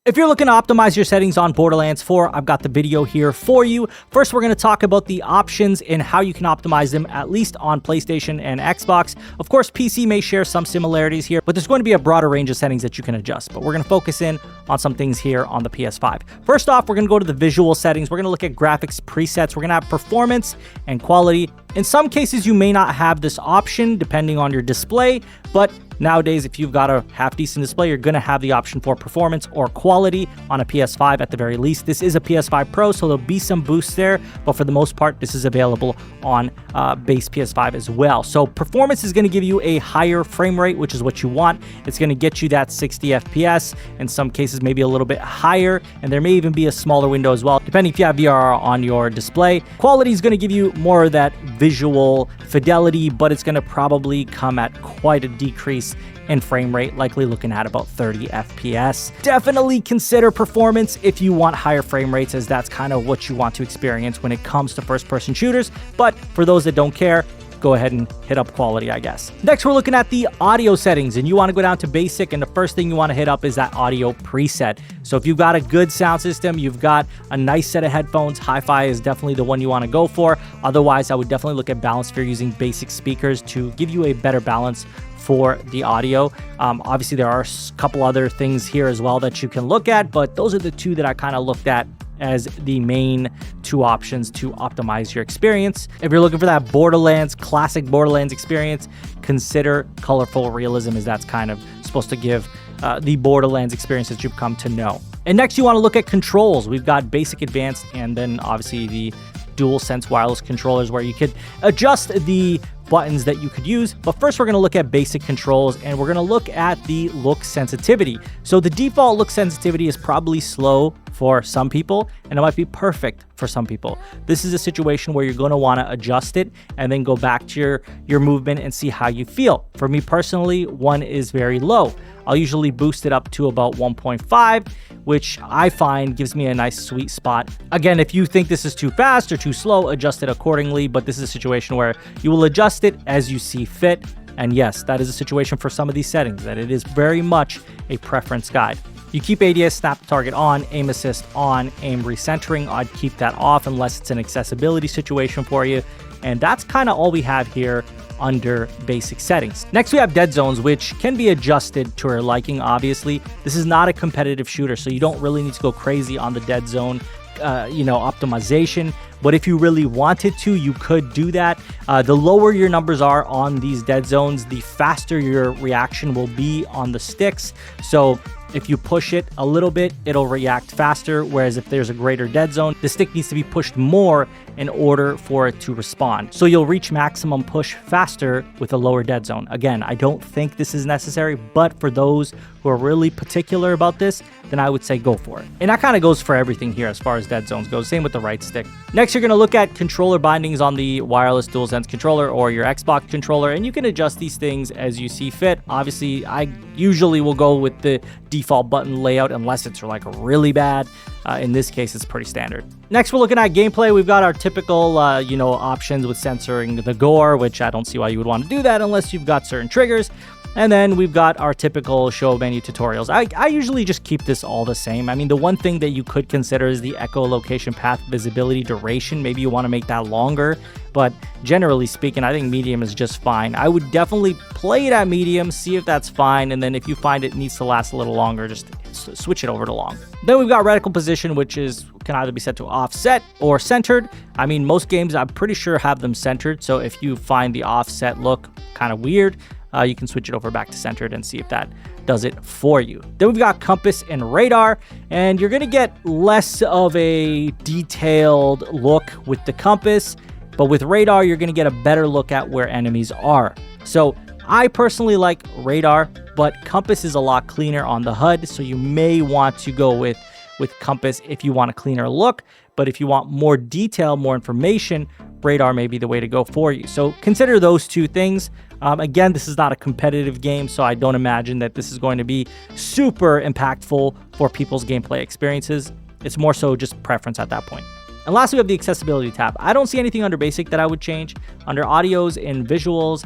If you're looking to optimize your settings on Borderlands 4, I've got the video here for you. First, we're going to talk about the options and how you can optimize them, at least on PlayStation and Xbox. Of course, PC may share some similarities here, but there's going to be a broader range of settings that you can adjust. But we're going to focus in on some things here on the PS5. First off, we're going to go to the visual settings. We're going to look at graphics presets. We're going to have performance and quality. In some cases, you may not have this option depending on your display, but nowadays, if you've got a half-decent display, you're going to have the option for performance or quality on a PS5 at the very least. This is a PS5 Pro, so there'll be some boosts there, but for the most part, this is available on base PS5 as well. So performance is going to give you a higher frame rate, which is what you want. It's going to get you that 60 FPS, in some cases maybe a little bit higher, and there may even be a smaller window as well, depending if you have VR on your display. Quality is going to give you more of that visual fidelity, but it's going to probably come at quite a decrease in frame rate, likely looking at about 30 FPS. Definitely consider performance if you want higher frame rates, as that's kind of what you want to experience when it comes to first-person shooters. But for those that don't care, go ahead and hit up quality, I guess. Next, we're looking at the audio settings, and you want to go down to basic, and the first thing you want to hit up is that audio preset. So if you've got a good sound system, you've got a nice set of headphones, hi-fi is definitely the one you want to go for. Otherwise, I would definitely look at balance if you're using basic speakers to give you a better balance for the audio. Obviously, there are a couple other things here as well that you can look at, but those are the two that I kind of looked at as the main two options to optimize your experience. If you're looking for that Borderlands, classic Borderlands experience, consider colorful realism, as that's kind of supposed to give the Borderlands experience that you've come to know. And next, you want to look at controls. We've got basic, advanced, and then obviously the DualSense wireless controllers where you could adjust the buttons that you could use. But first, we're going to look at basic controls, and we're going to look at the look sensitivity. So the default look sensitivity is probably slow for some people, and it might be perfect for some people. This is a situation where you're going to want to adjust it and then go back to your movement and see how you feel. For me personally, 1 is very low. I'll usually boost it up to about 1.5, which I find gives me a nice sweet spot. Again, if you think this is too fast or too slow, adjust it accordingly, but this is a situation where you will adjust it as you see fit. And yes, that is a situation for some of these settings, that it is very much a preference guide. You keep ADS snap target on, aim assist on, aim recentering. I'd keep that off unless it's an accessibility situation for you. And that's kind of all we have here under basic settings. Next, we have dead zones, which can be adjusted to our liking, obviously. This is not a competitive shooter, so you don't really need to go crazy on the dead zone optimization. But if you really wanted to, you could do that. The lower your numbers are on these dead zones, the faster your reaction will be on the sticks. So if you push it a little bit, it'll react faster, whereas if there's a greater dead zone, the stick needs to be pushed more in order for it to respond. So you'll reach maximum push faster with a lower dead zone. Again, I don't think this is necessary, but for those who are really particular about this, then I would say go for it. And that kind of goes for everything here as far as dead zones goes. Same with the right stick. Next, you're going to look at controller bindings on the wireless DualSense controller or your Xbox controller, and you can adjust these things as you see fit. Obviously, I usually will go with the default button layout unless it's like really bad. In this case, it's pretty standard. Next, we're looking at gameplay. We've got our typical, options with censoring the gore, which I don't see why you would want to do that unless you've got certain triggers. And then we've got our typical show menu tutorials. I usually just keep this all the same. I mean, the one thing that you could consider is the echolocation path visibility duration. Maybe you want to make that longer, but generally speaking, I think medium is just fine. I would definitely play it at medium, see if that's fine, and then if you find it needs to last a little longer, just switch it over to long. Then we've got reticle position, which can either be set to offset or centered. I mean, most games I'm pretty sure have them centered, so if you find the offset look kind of weird, you can switch it over back to centered and see if that does it for you. Then we've got compass and radar, and you're going to get less of a detailed look with the compass, but with radar, you're going to get a better look at where enemies are. So I personally like radar, but compass is a lot cleaner on the HUD, so you may want to go with compass if you want a cleaner look. But if you want more detail, more information, radar may be the way to go for you. So consider those two things. Again, this is not a competitive game, so I don't imagine that this is going to be super impactful for people's gameplay experiences. It's more so just preference at that point. And lastly, we have the accessibility tab. I don't see anything under basic that I would change. Under audios and visuals,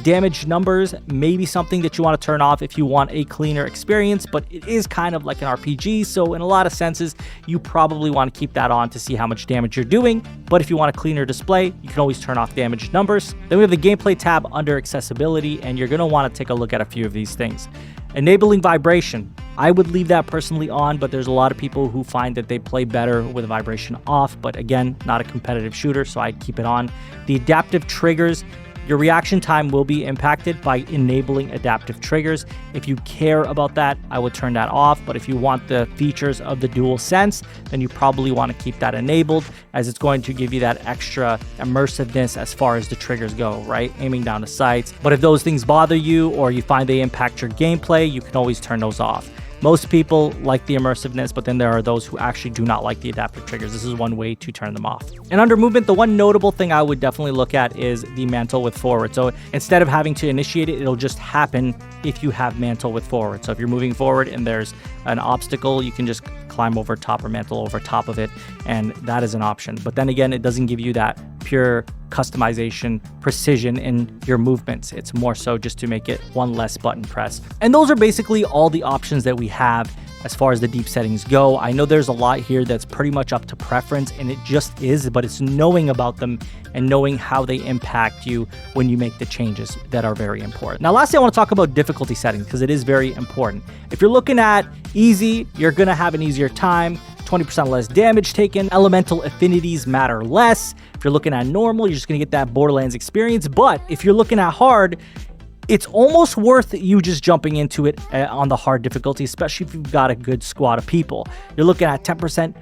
damage numbers may be something that you want to turn off if you want a cleaner experience, but it is kind of like an RPG, so in a lot of senses, you probably want to keep that on to see how much damage you're doing. But if you want a cleaner display, you can always turn off damage numbers. Then we have the gameplay tab under accessibility, and you're going to want to take a look at a few of these things. Enabling vibration. I would leave that personally on, but there's a lot of people who find that they play better with vibration off, but again, not a competitive shooter, so I'd keep it on. The adaptive triggers. Your reaction time will be impacted by enabling adaptive triggers. If you care about that, I would turn that off. But if you want the features of the DualSense, then you probably want to keep that enabled, as it's going to give you that extra immersiveness as far as the triggers go, right? Aiming down the sights. But if those things bother you or you find they impact your gameplay, you can always turn those off. Most people like the immersiveness, but then there are those who actually do not like the adaptive triggers. This is one way to turn them off. And under movement, the one notable thing I would definitely look at is the mantle with forward. So instead of having to initiate it, it'll just happen if you have mantle with forward. So if you're moving forward and there's an obstacle, you can just climb over top or mantle over top of it, and that is an option. But then again, it doesn't give you that pure customization precision in your movements. It's more so just to make it one less button press. And those are basically all the options that we have as far as the deep settings go. I know there's a lot here that's pretty much up to preference, and it just is, but it's knowing about them and knowing how they impact you when you make the changes that are very important. Now, lastly, I want to talk about difficulty settings because it is very important. If you're looking at easy, you're going to have an easier time. 20% less damage taken. Elemental affinities matter less. If you're looking at normal, you're just going to get that Borderlands experience. But if you're looking at hard, it's almost worth you just jumping into it on the hard difficulty, especially if you've got a good squad of people. You're looking at 10%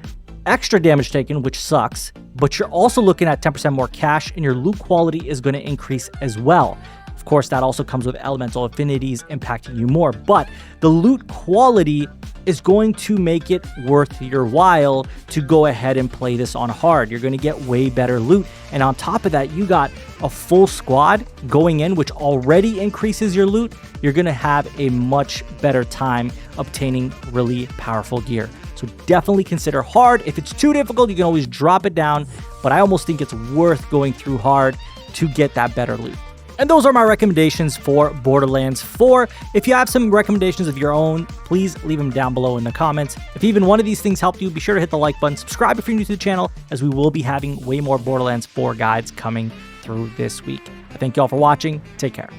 extra damage taken, which sucks, but you're also looking at 10% more cash, and your loot quality is going to increase as well. Of course, that also comes with elemental affinities impacting you more, but the loot quality is going to make it worth your while to go ahead and play this on hard. You're going to get way better loot, and on top of that, you got a full squad going in, which already increases your loot. You're going to have a much better time obtaining really powerful gear. So definitely consider hard. If it's too difficult, you can always drop it down, but I almost think it's worth going through hard to get that better loot. And those are my recommendations for Borderlands 4. If you have some recommendations of your own, please leave them down below in the comments. If even one of these things helped you, be sure to hit the like button. Subscribe if you're new to the channel, as we will be having way more Borderlands 4 guides coming through this week. I thank you all for watching. Take care.